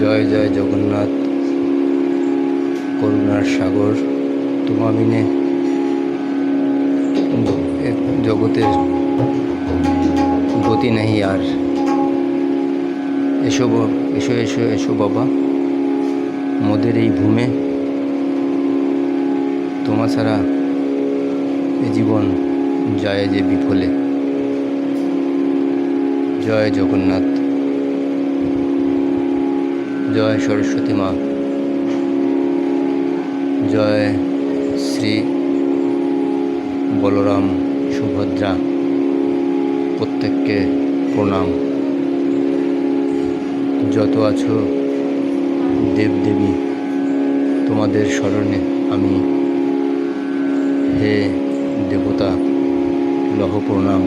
জয় জয় জগন্নাথ, করুণার সাগর। তোমা বিনে জগতের গতি নেই আর। এসো এসো এসো এসো বাবা, মোদের এই ভূমে তোমা ছাড়া এ জীবন যায় যে বিফলে। জয় জগন্নাথ, জয় সরস্বতী মা, জয় শ্রী বলরাম সুভদ্রা, প্রত্যেককে প্রণাম। যত আছো দেবদেবী, তোমাদের স্মরণে আমি, হে দেবতা, লহ প্রণাম।